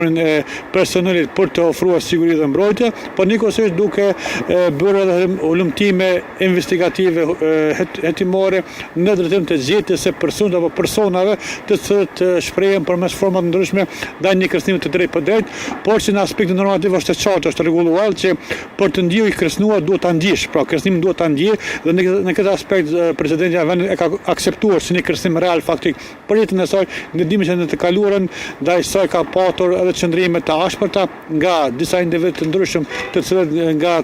e personelit për të ofruar siguri dhe mbrojtje, por njëkohësisht duke bërë edhe ullumtime investigative hetimore në drejtim të zgjedhjes së personave apo personave të cilët shprehen përmes formave ndryshme ndaj një kërcënimi të drejtë për drejtë, por që në aspektin normativ është e qartë, është rregulluar që për të ndjekur i kërcënuar duhet ta ndjesh, pra kërcënimin duhet ta ndjej dhe në këtë aspekt presidenti i vendit e ka akceptuar si një kërcënim real faktik për jetën e saj, në dimën e të kaluarën, ndaj saj ka patur edhe qëndrime të ashpërta nga disa individ të ndryshëm të cilët nga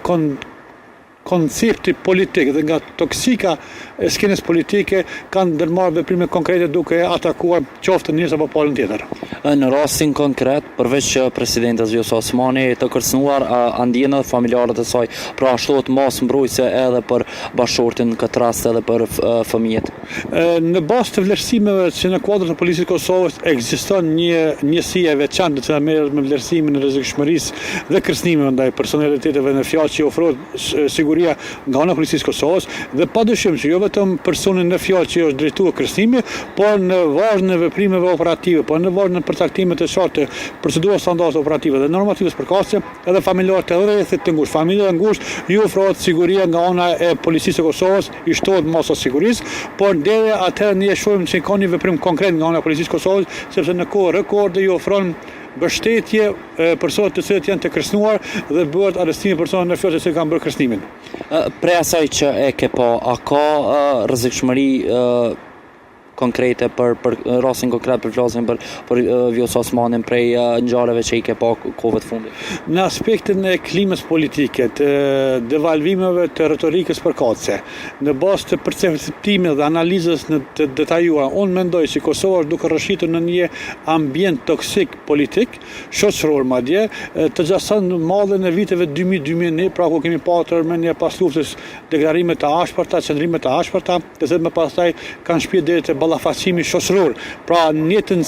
koncepti politik dhe nga toksika e skenës politike kanë ndërmarrë veprime konkrete duke atakuar qoftë njerëz apo palën tjetër. Në rastin konkret, përveç që presidenti Vjosa Osmani të kërcënuar, a ndjen edhe familjarët e saj, pra shtohet mos mbrojtëse edhe për bashortin, në këtë rast edhe për fëmijët? Në bazë të vlerësimeve që në kuadër të policisë Kosovës ekziston një njësi e veçantë që merret me vlerësimin e rrezikshmërisë dhe kërcënimeve ndaj personaliteteve në fjalë që ofrohet siguria nga ana e policisë Kosovës dhe padyshim që jo vetëm personin në fjalë që është drejtuar kërcënimi, por në vazhdim e veprimeve operative, por në vazhdim e përcaktimeve të qarta, procedura standarde operative dhe normative përkatëse, edhe familjarët e rrethit të ngushtë, familja e ngushtë ju ofrohet siguria nga ana e policisë së Kosovës, i shtohet masa sigurisë, por deri atëherë ne shohim se ka një veprim konkret nga ana e policisë së Kosovës, sepse në kohë rekorde ju ofron mbështetje personat të cilët janë të kërcënuar dhe bëhet arrestimi personave në fjalë se kanë bërë kërcënimin. Prej asaj që e ke pa, a ka rrezikshmëri konkrete për rastin konkret për flasin për Vjosa Osmanin prej ngjarjeve që i ke pa kohëve të fundit? Në aspektin e klimës politike, të devalvimeve të retorikës përkatëse, në bazë të perceptimit dhe analizës të detajuara, unë mendoj që Kosova është duke rrëshitur në një ambient toksik politik, shoqëror madje, të gjason mallën e viteve 2000-2001, pra ku kemi patur me një pas luftës deklarime të ashpërta, qëndrime të ashpërta, të cilët më pastaj kanë shpjetur deri te ballafaqimi shoqëror. Pra njëtën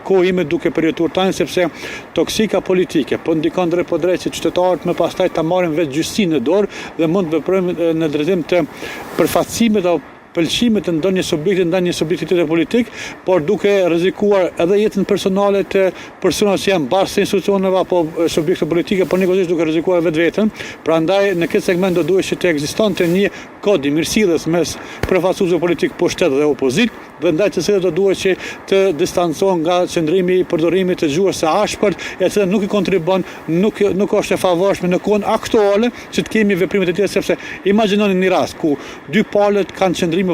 kohë ime duke përjetuar tani sepse toksika politike po ndikon drejt po drejt që qytetarët më pastaj ta marrin vetë gjyqësinë në dorë dhe mund të veprojnë në drejtim të përfaqësimit apo pëlqimit të ndonjë subjekti ndaj një subjekti tjetër politik, por duke rrezikuar edhe jetën personale të personave që janë bashkë institucioneve apo subjekte politike, por njëkohësisht duke rrezikuar vetveten. Prandaj në këtë segment do duhet që të ekzistonte një kod i mirësjelljes mes përfaqësuesve politik pushtet dhe opozit, dhe ndaj të cilët do duhet që të distancohen nga qëndrimi i përdorimit të gjuhës së ashpërt, e cila nuk i kontribon, nuk është e favorshme në kohën aktuale që të kemi veprime të tjera, sepse imagjinoni një rast ku dy palët kanë qëndrim